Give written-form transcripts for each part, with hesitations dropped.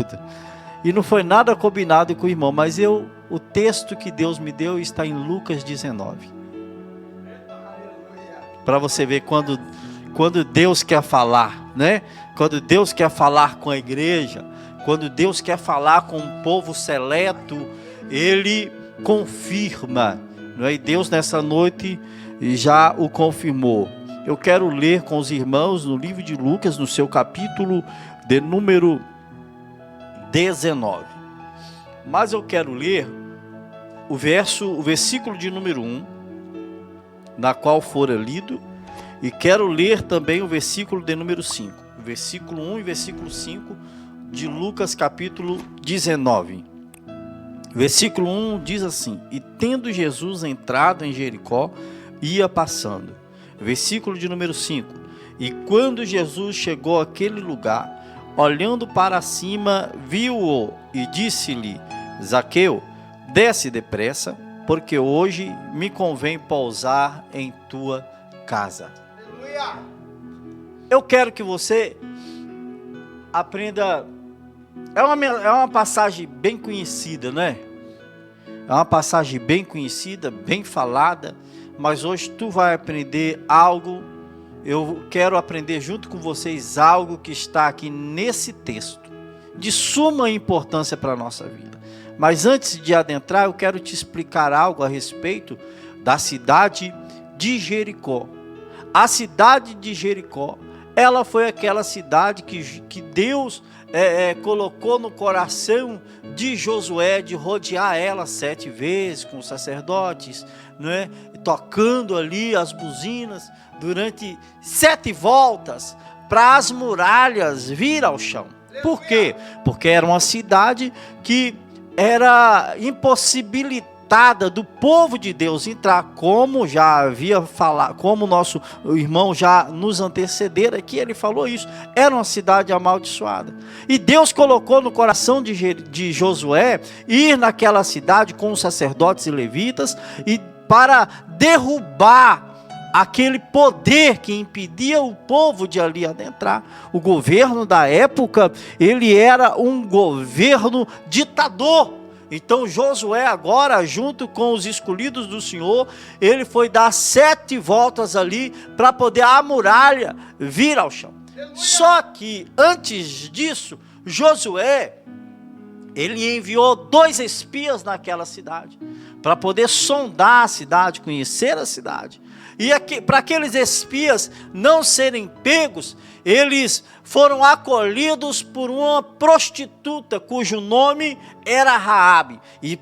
tudo. E não foi nada combinado com o irmão, mas o texto que Deus me deu está em Lucas 19. Para você ver quando Deus quer falar, né? Quando Deus quer falar com a igreja, quando Deus quer falar com um povo seleto, Ele confirma, não é? E Deus nessa noite já o confirmou. Eu quero ler com os irmãos no livro de Lucas, no seu capítulo de número 19. Mas eu quero ler o versículo de número 1, na qual fora lido, e quero ler também o versículo de número 5. Versículo 1 e versículo 5 de Lucas capítulo 19. Versículo 1 diz assim: E tendo Jesus entrado em Jericó, ia passando. Versículo de número 5. E quando Jesus chegou àquele lugar, olhando para cima, viu-o e disse-lhe: Zaqueu, desce depressa, porque hoje me convém pousar em tua casa. Eu quero que você aprenda. É uma passagem bem conhecida, né? É uma passagem bem conhecida, bem falada, mas hoje tu vai aprender algo. Eu quero aprender junto com vocês algo que está aqui nesse texto, de suma importância para a nossa vida. Mas antes de adentrar, eu quero te explicar algo a respeito da cidade de Jericó. A cidade de Jericó, ela foi aquela cidade que Deus colocou no coração de Josué de rodear ela 7 vezes com os sacerdotes, não é? Tocando ali as buzinas durante 7 voltas para as muralhas vir ao chão. Por quê? Porque era uma cidade que era impossibilitada do povo de Deus entrar, como já havia falado, como nosso irmão já nos antecedera aqui, ele falou isso. Era uma cidade amaldiçoada. E Deus colocou no coração de Josué ir naquela cidade com os sacerdotes e levitas e para derrubar aquele poder que impedia o povo de ali adentrar. O governo da época, ele era um governo ditador. Então Josué agora, junto com os escolhidos do Senhor, ele foi dar 7 voltas ali para poder a muralha vir ao chão. Só que antes disso, Josué, ele enviou 2 espias naquela cidade para poder sondar a cidade, conhecer a cidade. E para aqueles espias não serem pegos, eles foram acolhidos por uma prostituta cujo nome era Raabe. E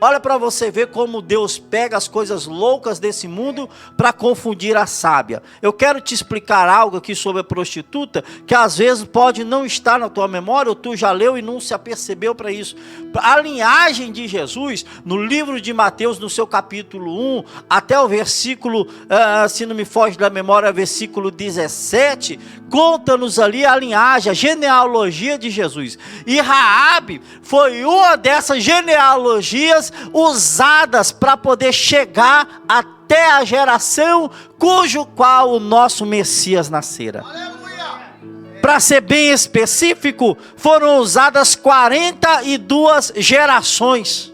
olha para você ver como Deus pega as coisas loucas desse mundo para confundir a sábia. Eu quero te explicar algo aqui sobre a prostituta, que às vezes pode não estar na tua memória, ou tu já leu e não se apercebeu para isso. A linhagem de Jesus, no livro de Mateus, no seu capítulo 1, até o versículo, se não me foge da memória, versículo 17, conta-nos ali a linhagem, a genealogia de Jesus. E Raabe foi uma dessas genealogias usadas para poder chegar até a geração cujo qual o nosso Messias nascera. Para ser bem específico, foram usadas 42 gerações.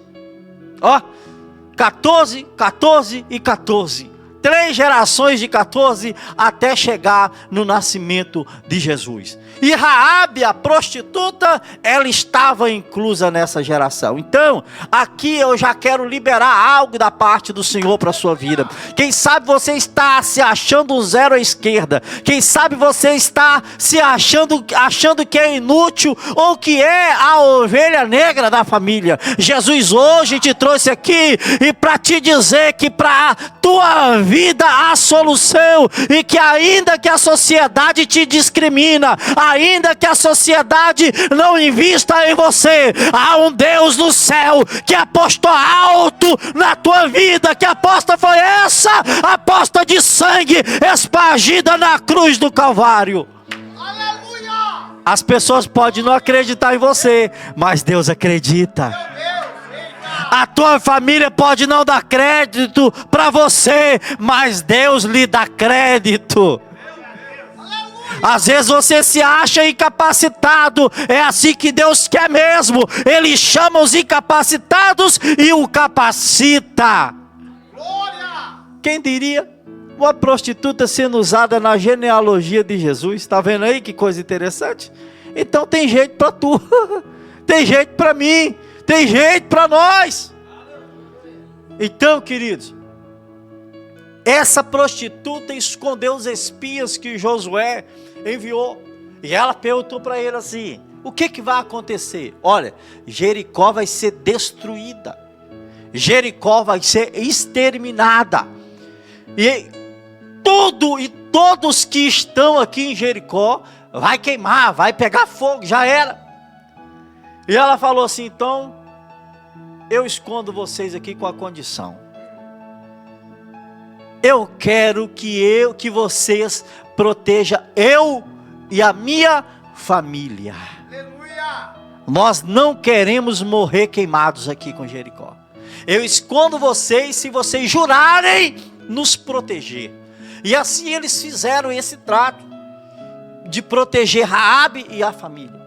14, 14 e 14. 3 gerações de 14 até chegar no nascimento de Jesus. E Raabe, a prostituta, ela estava inclusa nessa geração. Então, aqui eu já quero liberar algo da parte do Senhor para a sua vida. Quem sabe você está se achando um zero à esquerda. Quem sabe você está se achando que é inútil ou que é a ovelha negra da família. Jesus hoje te trouxe aqui e para te dizer que para a tua vida há solução, e que ainda que a sociedade te discrimina, ainda que a sociedade não invista em você, há um Deus no céu que apostou alto na tua vida. Que aposta foi essa? Aposta de sangue espargida na cruz do Calvário. Aleluia! As pessoas podem não acreditar em você, mas Deus acredita. A tua família pode não dar crédito para você, mas Deus lhe dá crédito. Às vezes você se acha incapacitado, é assim que Deus quer mesmo. Ele chama os incapacitados e o capacita. Quem diria? Uma prostituta sendo usada na genealogia de Jesus. Está vendo aí que coisa interessante? Então tem jeito para tu, tem jeito para mim, tem jeito para nós. Então, queridos, essa prostituta escondeu os espias que Josué enviou. E ela perguntou para ele assim: o que vai acontecer? Olha, Jericó vai ser destruída. Jericó vai ser exterminada. E todos que estão aqui em Jericó vai queimar, vai pegar fogo, já era. E ela falou assim: então eu escondo vocês aqui com a condição. Eu quero que vocês protejam eu e a minha família. Aleluia! Nós não queremos morrer queimados aqui com Jericó. Eu escondo vocês se vocês jurarem nos proteger. E assim eles fizeram esse trato de proteger Raabe e a família.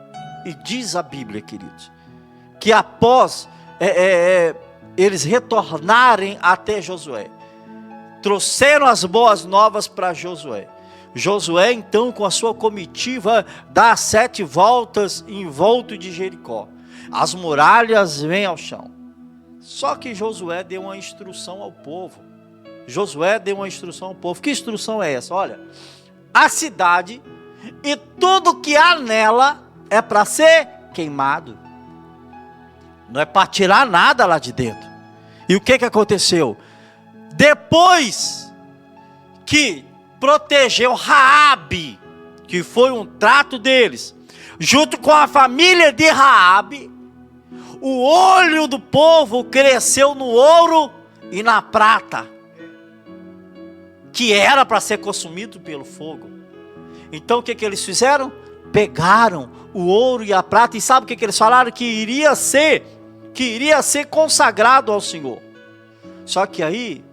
E diz a Bíblia, queridos, que após eles retornarem até Josué, trouxeram as boas novas para Josué. Josué então, com a sua comitiva, dá 7 voltas em volta de Jericó. As muralhas vêm ao chão. Só que Josué deu uma instrução ao povo. Josué deu uma instrução ao povo. Que instrução é essa? Olha, a cidade e tudo que há nela é para ser queimado. Não é para tirar nada lá de dentro. E o que aconteceu? Depois que protegeu Raabe, que foi um trato deles, junto com a família de Raabe, o olho do povo cresceu no ouro e na prata, que era para ser consumido pelo fogo. Então o que eles fizeram? Pegaram o ouro e a prata, e sabe o que eles falaram? Que iria ser consagrado ao Senhor. Só que aí,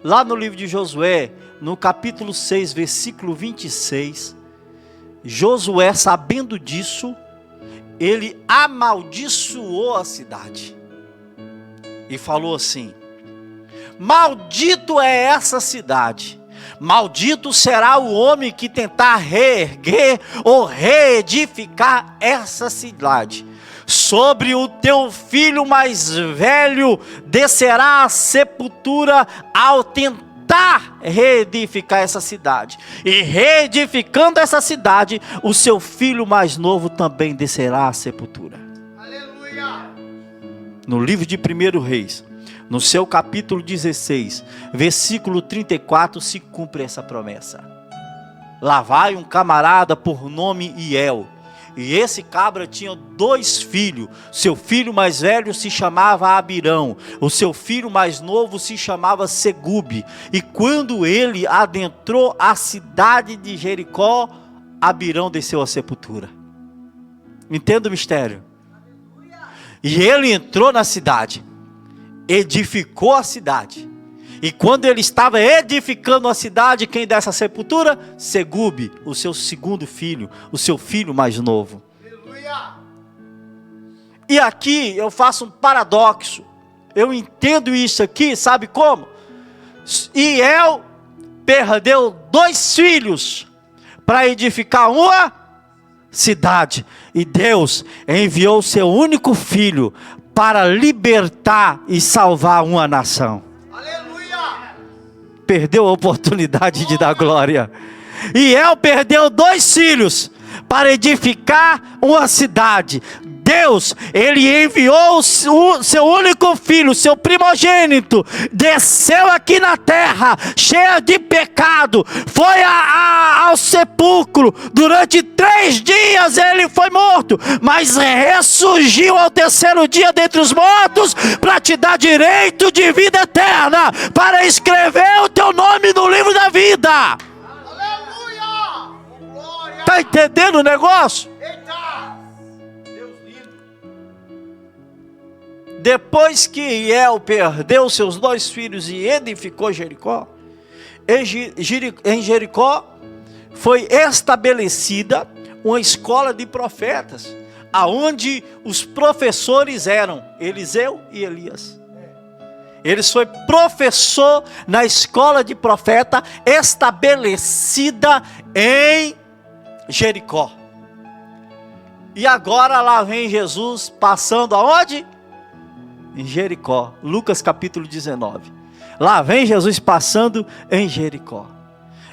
lá no livro de Josué, no capítulo 6, versículo 26, Josué, sabendo disso, ele amaldiçoou a cidade. E falou assim: maldito é essa cidade, maldito será o homem que tentar reerguer ou reedificar essa cidade. Sobre o teu filho mais velho descerá a sepultura ao tentar reedificar essa cidade. E reedificando essa cidade, o seu filho mais novo também descerá à sepultura. Aleluia! No livro de 1 Reis, no seu capítulo 16, versículo 34, se cumpre essa promessa. Lá vai um camarada por nome Iel. E esse cabra tinha 2 filhos. Seu filho mais velho se chamava Abirão. O seu filho mais novo se chamava Segube. E quando ele adentrou a cidade de Jericó, Abirão desceu à sepultura. Entenda o mistério? E ele entrou na cidade, edificou a cidade. E quando ele estava edificando a cidade, quem dessa sepultura? Segube, o seu segundo filho, o seu filho mais novo. Aleluia! E aqui eu faço um paradoxo. Eu entendo isso aqui, sabe como? Iel perdeu 2 filhos para edificar uma cidade. E Deus enviou o seu único filho para libertar e salvar uma nação. Perdeu a oportunidade de dar glória. E El perdeu 2 filhos para edificar uma cidade. Deus, ele enviou o seu único filho, seu primogênito, desceu aqui na terra, cheia de pecado, foi ao sepulcro, durante 3 dias ele foi morto, mas ressurgiu ao 3º dia dentre os mortos, para te dar direito de vida eterna, para escrever o teu nome no livro da vida. Aleluia! Está entendendo o negócio? Depois que Iel perdeu seus 2 filhos e edificou Jericó, em Jericó foi estabelecida uma escola de profetas, aonde os professores eram Eliseu e Elias. Eles foi professor na escola de profeta estabelecida em Jericó. E agora lá vem Jesus passando aonde? Em Jericó. Lucas capítulo 19. Lá vem Jesus passando em Jericó.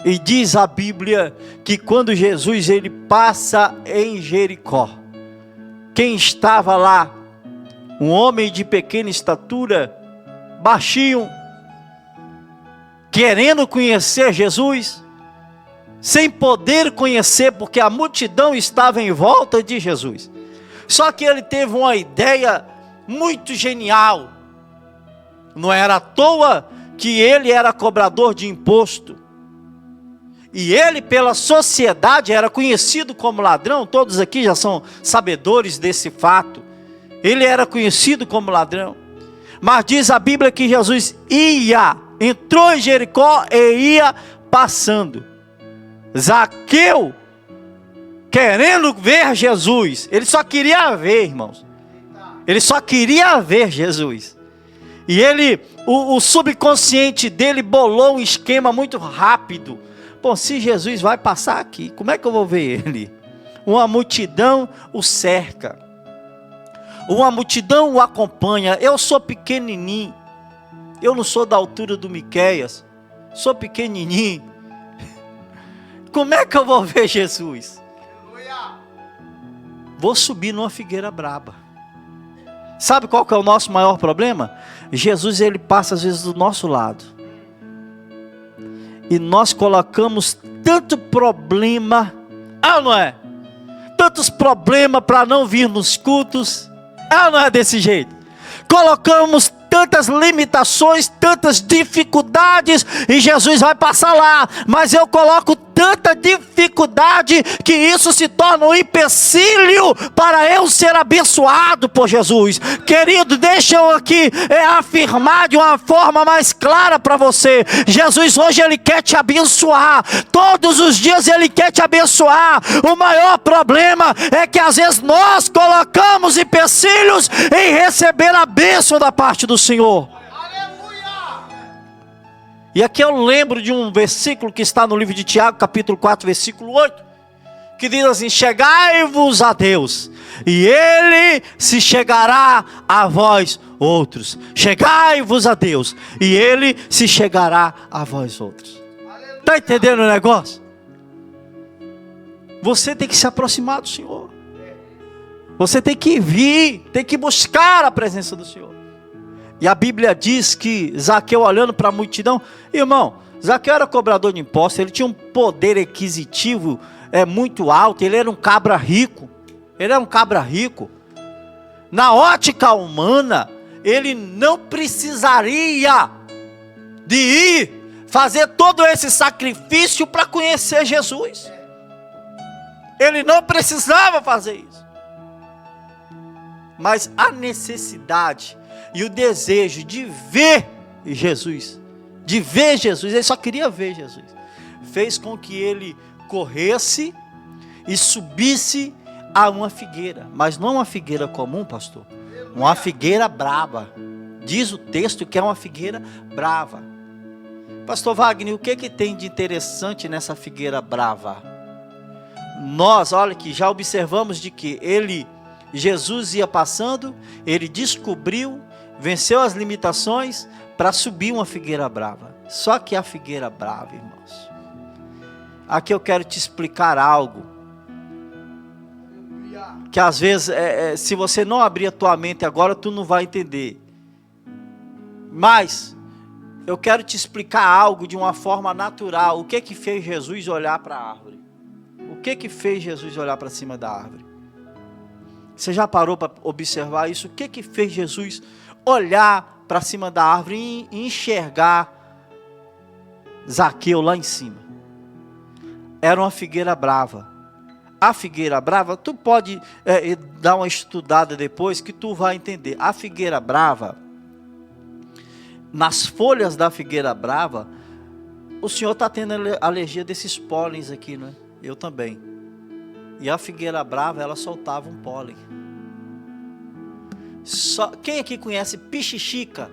E diz a Bíblia que quando Jesus ele passa em Jericó, quem estava lá? Um homem de pequena estatura, baixinho, querendo conhecer Jesus, sem poder conhecer, porque a multidão estava em volta de Jesus. Só que ele teve uma ideia muito genial. Não era à toa que ele era cobrador de imposto. E ele, pela sociedade, era conhecido como ladrão. Todos aqui já são sabedores desse fato. Ele era conhecido como ladrão. Mas diz a Bíblia que Jesus entrou em Jericó e ia passando. Zaqueu, querendo ver Jesus, ele só queria ver, irmãos. Ele só queria ver Jesus. E ele, o subconsciente dele bolou um esquema muito rápido. Bom, se Jesus vai passar aqui, como é que eu vou ver ele? Uma multidão o cerca. Uma multidão o acompanha. Eu sou pequenininho. Eu não sou da altura do Miqueias. Sou pequenininho. Como é que eu vou ver Jesus? Vou subir numa figueira braba. Sabe qual que é o nosso maior problema? Jesus ele passa às vezes do nosso lado. E nós colocamos tanto problema, não é? Tantos problemas para não vir nos cultos, não é desse jeito? Colocamos tantas limitações, tantas dificuldades, e Jesus vai passar lá, mas eu coloco tanta dificuldade, que isso se torna um empecilho para eu ser abençoado por Jesus. Querido, deixa eu aqui afirmar de uma forma mais clara para você. Jesus hoje ele quer te abençoar, todos os dias ele quer te abençoar. O maior problema é que às vezes nós colocamos empecilhos em receber a bênção da parte do Senhor. E aqui eu lembro de um versículo que está no livro de Tiago, capítulo 4, versículo 8, que diz assim: chegai-vos a Deus, e Ele se chegará a vós outros. Chegai-vos a Deus, e Ele se chegará a vós outros. Está entendendo o negócio? Você tem que se aproximar do Senhor. Você tem que vir, tem que buscar a presença do Senhor. E a Bíblia diz que Zaqueu, olhando para a multidão, irmão, Zaqueu era cobrador de impostos, ele tinha um poder aquisitivo muito alto, ele era um cabra rico. Ele era um cabra rico. Na ótica humana, ele não precisaria de ir fazer todo esse sacrifício para conhecer Jesus. Ele não precisava fazer isso. Mas a necessidade e o desejo de ver Jesus, ele só queria ver Jesus, fez com que ele corresse e subisse a uma figueira, mas não uma figueira comum, pastor, uma figueira brava. Diz o texto que é uma figueira brava. Pastor Wagner, o que tem de interessante nessa figueira brava? Nós, olha que já observamos de que Jesus ia passando, ele descobriu, venceu as limitações para subir uma figueira brava. Só que a figueira brava, irmãos, aqui eu quero te explicar algo que às vezes, se você não abrir a tua mente agora, tu não vai entender. Mas eu quero te explicar algo de uma forma natural. O que fez Jesus olhar para a árvore? O que fez Jesus olhar para cima da árvore? Você já parou para observar isso? O que fez Jesus olhar para cima da árvore e enxergar Zaqueu lá em cima? Era uma figueira brava. A figueira brava, tu pode dar uma estudada depois que tu vai entender. A figueira brava, nas folhas da figueira brava, O senhor está tendo alergia desses pólens aqui, não é? Eu também. E a figueira brava, ela soltava um pólen. Quem aqui conhece pichichica?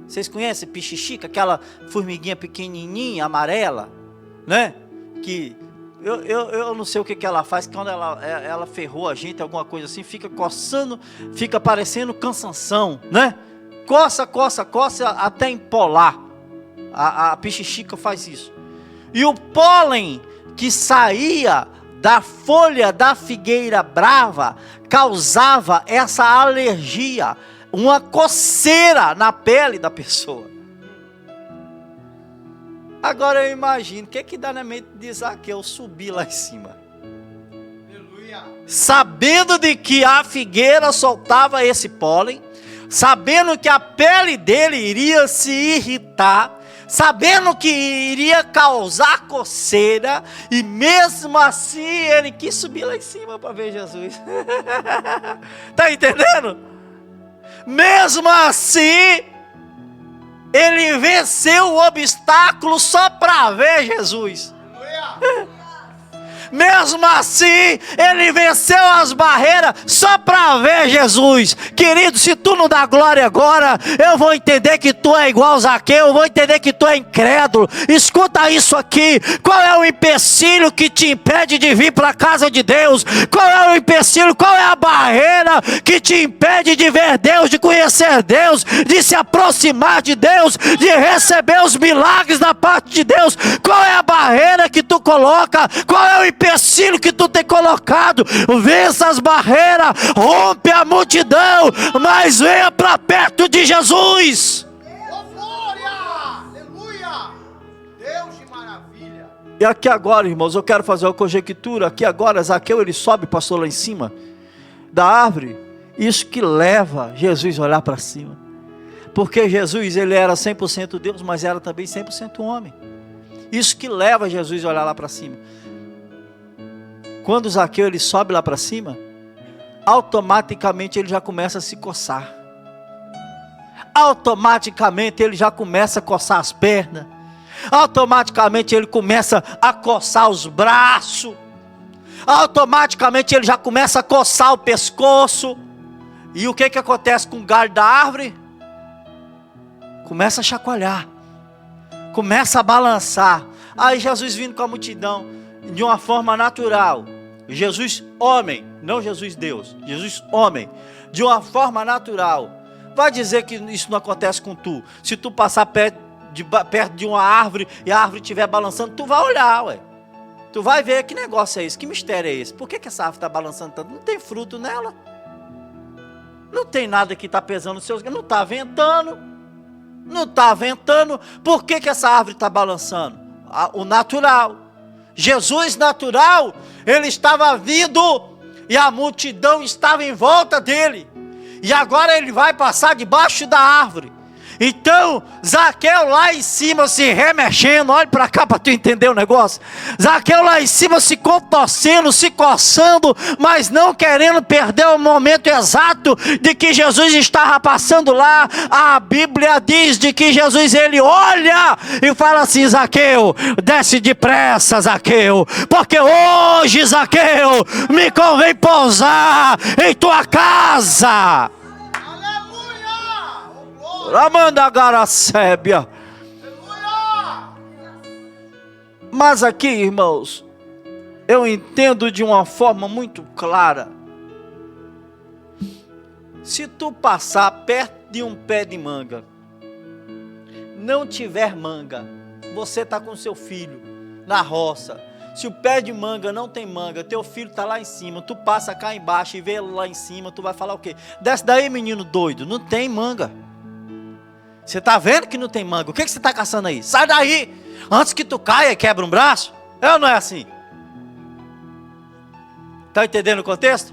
Vocês conhecem pichichica? Aquela formiguinha pequenininha, amarela, né? Que eu não sei o que ela faz, quando ela ferrou a gente, alguma coisa assim, fica coçando, fica parecendo cansanção, né? Coça até empolar. A pichichica faz isso. E o pólen que saía da folha da figueira brava causava essa alergia, uma coceira na pele da pessoa. Agora eu imagino, o que dá na mente de Zaqueu subir lá em cima? Aleluia. Sabendo de que a figueira soltava esse pólen, sabendo que a pele dele iria se irritar, sabendo que iria causar coceira, e mesmo assim ele quis subir lá em cima para ver Jesus. Está entendendo? Mesmo assim, ele venceu o obstáculo só para ver Jesus. Mesmo assim, ele venceu as barreiras só para ver Jesus. Querido, se tu não dá glória agora, eu vou entender que tu é igual Zaqueu, eu vou entender que tu é incrédulo. Escuta isso aqui. Qual é o empecilho que te impede de vir para a casa de Deus? Qual é o empecilho, qual é a barreira que te impede de ver Deus, de conhecer Deus, de se aproximar de Deus, de receber os milagres da parte de Deus? Qual é a barreira que tu coloca? Qual é o empecilho que tu tem colocado? Vença as barreiras, rompe a multidão, mas venha para perto de Jesus. Oh, glória! Aleluia! Deus de maravilha. E aqui agora, irmãos, eu quero fazer uma conjectura. Aqui agora, Zaqueu, ele sobe, passou lá em cima da árvore. Isso que leva Jesus a olhar para cima. Porque Jesus, ele era 100% Deus, mas era também 100% homem. Isso que leva Jesus a olhar lá para cima. Quando Zaqueu ele sobe lá para cima, automaticamente ele já começa a se coçar. Automaticamente ele já começa a coçar as pernas. Automaticamente ele começa a coçar os braços. Automaticamente ele já começa a coçar o pescoço. E o que acontece com o galho da árvore? Começa a chacoalhar. Começa a balançar. Aí Jesus vindo com a multidão, de uma forma natural. Jesus homem, não Jesus Deus. Jesus homem, de uma forma natural. Vai dizer que isso não acontece com tu. Se tu passar perto de uma árvore e a árvore estiver balançando, tu vai olhar, ué. Tu vai ver que negócio é esse, que mistério é esse. Por que essa árvore está balançando tanto? Não tem fruto nela. Não tem nada que está pesando nos seus... Não está ventando. Não está ventando. Por que essa árvore está balançando? O natural. Jesus natural, ele estava vindo e a multidão estava em volta dele. E agora ele vai passar debaixo da árvore. Então, Zaqueu lá em cima se remexendo, olha para cá para tu entender o negócio. Zaqueu lá em cima se contorcendo, se coçando, mas não querendo perder o momento exato de que Jesus estava passando lá. A Bíblia diz de que Jesus ele olha e fala assim: Zaqueu, desce depressa, Zaqueu, porque hoje, Zaqueu, me convém pousar em tua casa. Ramandagaracébia. Mas aqui, irmãos, eu entendo de uma forma muito clara. Se tu passar perto de um pé de manga, não tiver manga, você está com seu filho na roça. Se o pé de manga não tem manga, teu filho está lá em cima, tu passa cá embaixo e vê ele lá em cima, tu vai falar o quê? Desce daí, menino doido, não tem manga. Você está vendo que não tem manga? O que você está caçando aí? Sai daí! Antes que tu caia e quebra um braço. É ou não é assim? Está entendendo o contexto?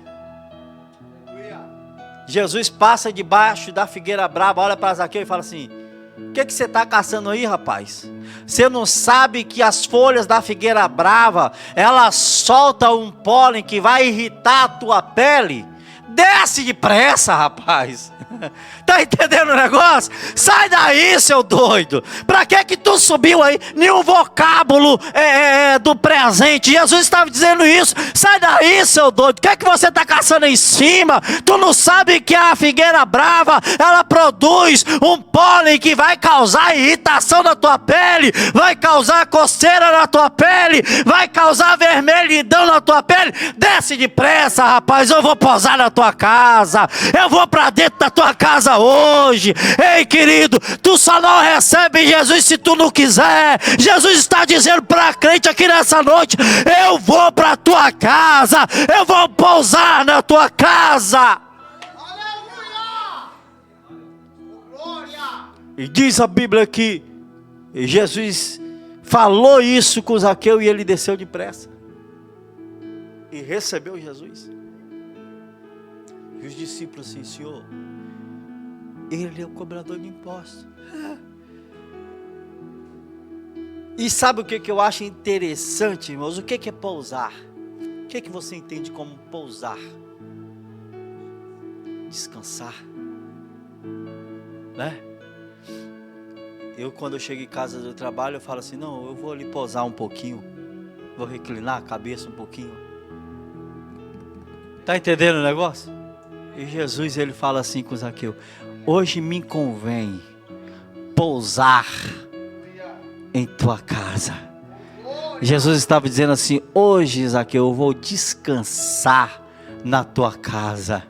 Jesus passa debaixo da figueira brava, olha para Zaqueu e fala assim: o que você está caçando aí, rapaz? Você não sabe que as folhas da figueira brava, ela solta um pólen que vai irritar a tua pele? Desce depressa, rapaz. Tá entendendo o negócio? Sai daí, seu doido. Pra que tu subiu aí? Nenhum vocábulo do presente. Jesus estava dizendo isso. Sai daí, seu doido. O que você tá caçando em cima? Tu não sabe que a figueira brava, ela produz um pólen que vai causar irritação na tua pele, vai causar coceira na tua pele, vai causar vermelhidão na tua pele. Desce depressa, rapaz. Eu vou pousar na tua casa. Eu vou pra dentro da tua casa hoje. Ei, querido, tu só não recebe Jesus se tu não quiser. Jesus está dizendo para crente aqui nessa noite: eu vou para tua casa, eu vou pousar na tua casa. Aleluia! Glória! E diz a Bíblia que Jesus falou isso com Zaqueu e ele desceu depressa e recebeu Jesus. E os discípulos assim: Senhor, ele é o cobrador de impostos. E sabe o que eu acho interessante, irmãos? O que é pousar? O que você entende como pousar? Descansar, né? Quando eu chego em casa do trabalho, eu falo assim: não, eu vou ali pousar um pouquinho, vou reclinar a cabeça um pouquinho. Tá entendendo o negócio? E Jesus, ele fala assim com Zaqueu: hoje me convém pousar em tua casa. Jesus estava dizendo assim: hoje, Zaqueu, eu vou descansar na tua casa.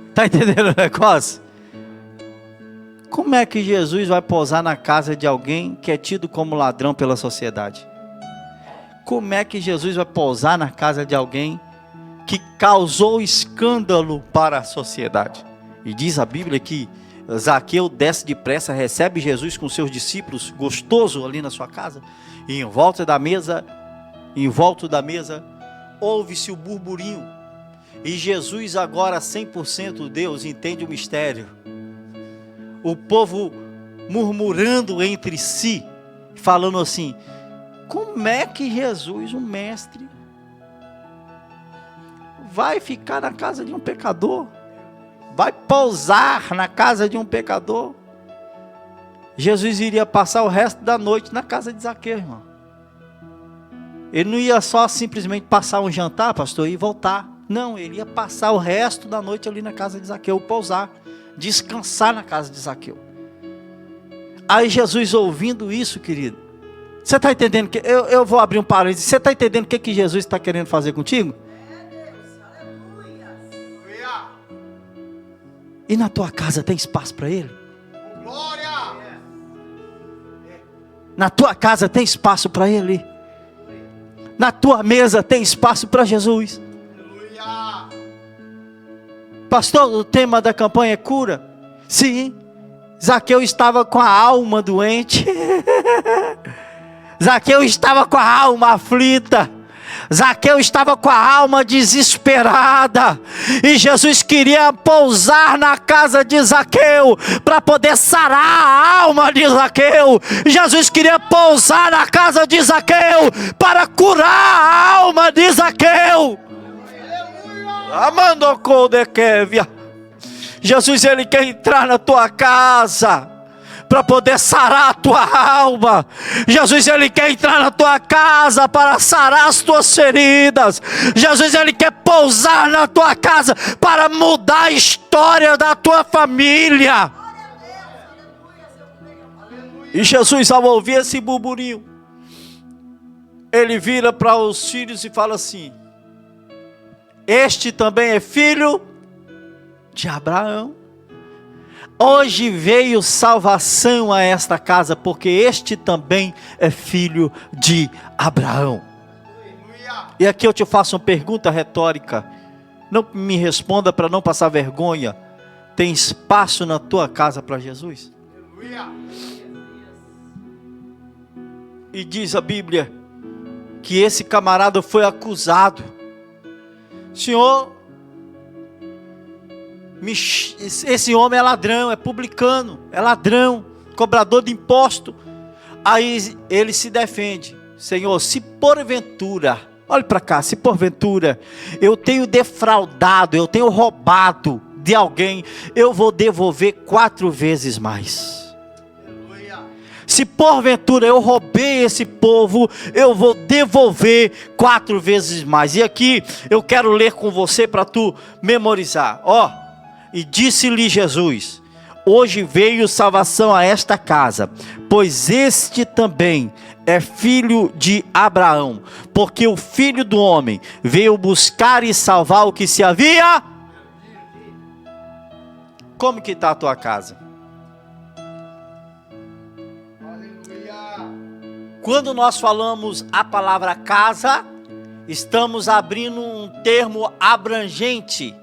Está entendendo o negócio? Como é que Jesus vai pousar na casa de alguém que é tido como ladrão pela sociedade? Como é que Jesus vai pousar na casa de alguém que causou escândalo para a sociedade? E diz a Bíblia que Zaqueu desce depressa, recebe Jesus com seus discípulos, gostoso ali na sua casa, e em volta da mesa, ouve-se o burburinho, e Jesus agora 100% Deus, entende o mistério, o povo murmurando entre si, falando assim: como é que Jesus, o mestre, vai ficar na casa de um pecador? Vai pousar na casa de um pecador? Jesus iria passar o resto da noite na casa de Zaqueu, irmão. Ele não ia só simplesmente passar um jantar, pastor, e voltar. Não, ele ia passar o resto da noite ali na casa de Zaqueu, pousar, descansar na casa de Zaqueu. Aí Jesus, ouvindo isso, querido, você está entendendo? Eu vou abrir um parênteses. Você está entendendo o que Jesus está querendo fazer contigo? E na tua casa tem espaço para Ele? Glória! Na tua casa tem espaço para Ele? Na tua mesa tem espaço para Jesus? Aleluia! Pastor, o tema da campanha é cura? Sim. Zaqueu estava com a alma doente. Zaqueu estava com a alma aflita. Zaqueu estava com a alma desesperada, e Jesus queria pousar na casa de Zaqueu, para poder sarar a alma de Zaqueu. Jesus queria pousar na casa de Zaqueu, para curar a alma de Zaqueu. Jesus, ele quer entrar na tua casa, para poder sarar a tua alma. Jesus, ele quer entrar na tua casa para sarar as tuas feridas. Jesus, ele quer pousar na tua casa para mudar a história da tua família. E Jesus, ao ouvir esse burburinho, ele vira para os filhos e fala assim: este também é filho de Abraão. Hoje veio salvação a esta casa, porque este também é filho de Abraão. E aqui eu te faço uma pergunta retórica. Não me responda para não passar vergonha. Tem espaço na tua casa para Jesus? E diz a Bíblia que esse camarada foi acusado. Senhor, esse homem é ladrão, é publicano, é ladrão, cobrador de imposto. Aí ele se defende: Senhor, se porventura, olhe para cá, se porventura eu tenho defraudado, eu tenho roubado de alguém, eu vou devolver 4 vezes mais. Aleluia. Se porventura eu roubei esse povo, eu vou devolver 4 vezes mais. E aqui eu quero ler com você para tu memorizar. Ó, e disse-lhe Jesus: hoje veio salvação a esta casa, pois este também é filho de Abraão, porque o Filho do Homem veio buscar e salvar o que se havia. Como que está a tua casa? Aleluia. Quando nós falamos a palavra casa, estamos abrindo um termo abrangente.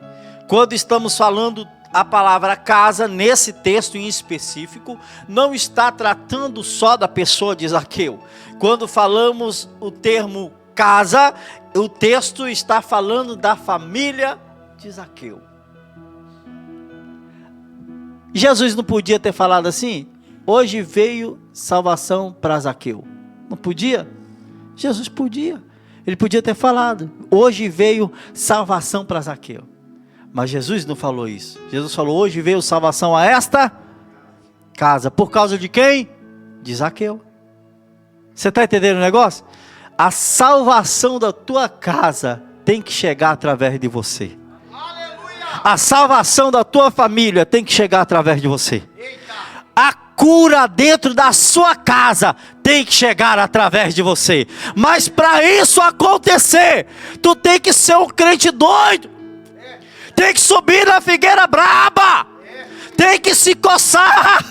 Quando estamos falando a palavra casa, nesse texto em específico, não está tratando só da pessoa de Zaqueu. Quando falamos o termo casa, o texto está falando da família de Zaqueu. Jesus não podia ter falado assim: hoje veio salvação para Zaqueu. Não podia? Jesus podia. Ele podia ter falado: hoje veio salvação para Zaqueu. Mas Jesus não falou isso. Jesus falou: hoje veio salvação a esta casa. Por causa de quem? De Zaqueu. Você está entendendo o negócio? A salvação da tua casa tem que chegar através de você. Aleluia. A salvação da tua família tem que chegar através de você. Eita. A cura dentro da sua casa tem que chegar através de você. Mas para isso acontecer, tu tem que ser um crente doido. Tem que subir na figueira braba. Tem que se coçar.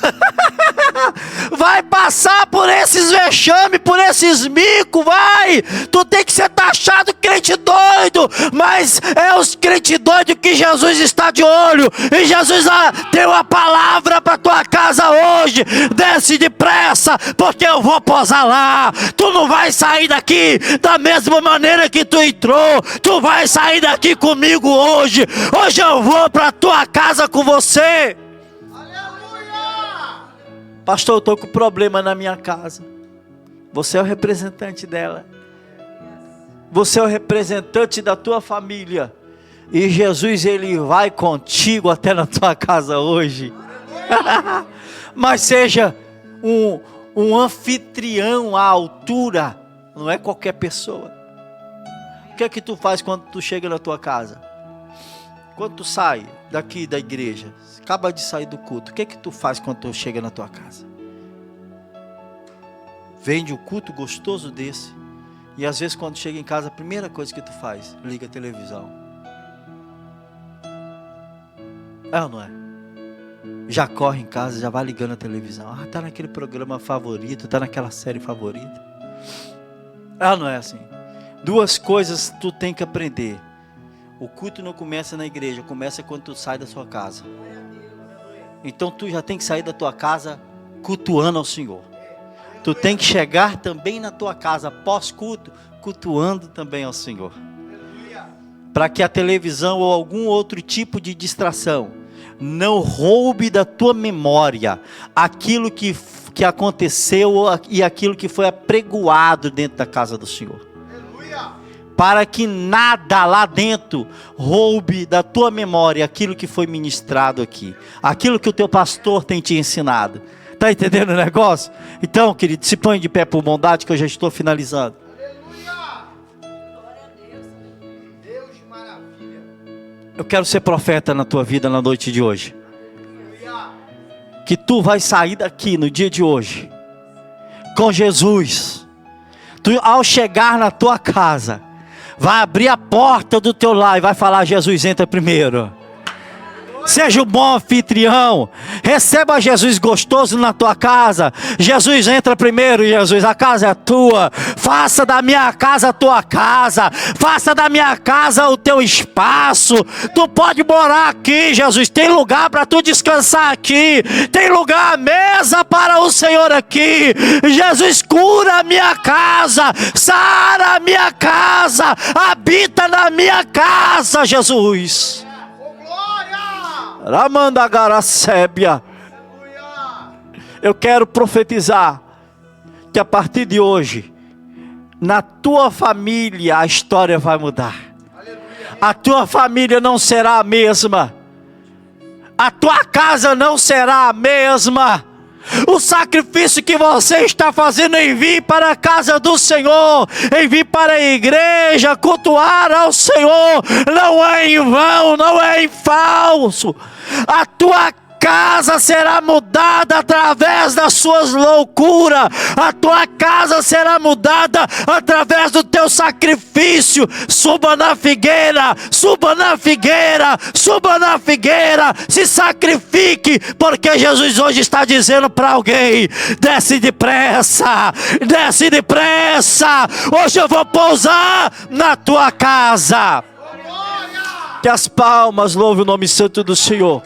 Vai passar por esses vexames, por esses micos, vai. Tu tem que ser taxado crente doido. Mas é os crente doido que Jesus está de olho. E Jesus tem uma palavra para tua casa hoje. Desce depressa, porque eu vou posar lá. Tu não vai sair daqui da mesma maneira que tu entrou. Tu vai sair daqui comigo hoje. Hoje eu vou para tua casa com você. Aleluia. Pastor, eu estou com problema na minha casa. Você é o representante dela. Você é o representante da tua família. E Jesus, ele vai contigo até na tua casa hoje. Mas seja um anfitrião à altura. Não é qualquer pessoa. O que é que tu faz quando tu chega na tua casa? Quando tu sai daqui da igreja, acaba de sair do culto, o que é que tu faz quando tu chega na tua casa? Vende um culto gostoso desse, e às vezes quando chega em casa, a primeira coisa que tu faz, liga a televisão. É ou não é? Já corre em casa, já vai ligando a televisão. Ah, tá naquele programa favorito, tá naquela série favorita. É ou não é assim? 2 coisas tu tem que aprender. O culto não começa na igreja, começa quando tu sai da sua casa. Então tu já tem que sair da tua casa cultuando ao Senhor. Tu tem que chegar também na tua casa pós-culto, cultuando também ao Senhor. Para que a televisão ou algum outro tipo de distração não roube da tua memória aquilo que aconteceu e aquilo que foi apregoado dentro da casa do Senhor. Para que nada lá dentro roube da tua memória aquilo que foi ministrado aqui. Aquilo que o teu pastor tem te ensinado. Está entendendo o negócio? Então, querido, se põe de pé por bondade que eu já estou finalizando. Aleluia. Glória a Deus. Deus de maravilha. Eu quero ser profeta na tua vida na noite de hoje. Aleluia. Que tu vai sair daqui no dia de hoje com Jesus. Tu, ao chegar na tua casa, vai abrir a porta do teu lar e vai falar: Jesus, entra primeiro. Seja um bom anfitrião. Receba Jesus gostoso na tua casa. Jesus, entra primeiro, Jesus. A casa é tua. Faça da minha casa a tua casa. Faça da minha casa o teu espaço. Tu pode morar aqui, Jesus. Tem lugar para tu descansar aqui. Tem lugar, mesa para o Senhor aqui. Jesus, cura a minha casa. Sara a minha casa. Habita na minha casa, Jesus. Ramandagaracébia. Eu quero profetizar que a partir de hoje, na tua família, a história vai mudar. A tua família não será a mesma. a tua casa não será a mesma. O sacrifício que você está fazendo em vir para a casa do Senhor, em vir para a igreja, cultuar ao Senhor, não é em vão, não é em falso. A tua casa será mudada através das suas loucuras. A tua casa será mudada através do teu sacrifício. Suba na figueira, suba na figueira, suba na figueira. Se sacrifique, porque Jesus hoje está dizendo para alguém: desce depressa, desce depressa. Hoje eu vou pousar na tua casa. Que as palmas louvem o nome santo do Senhor.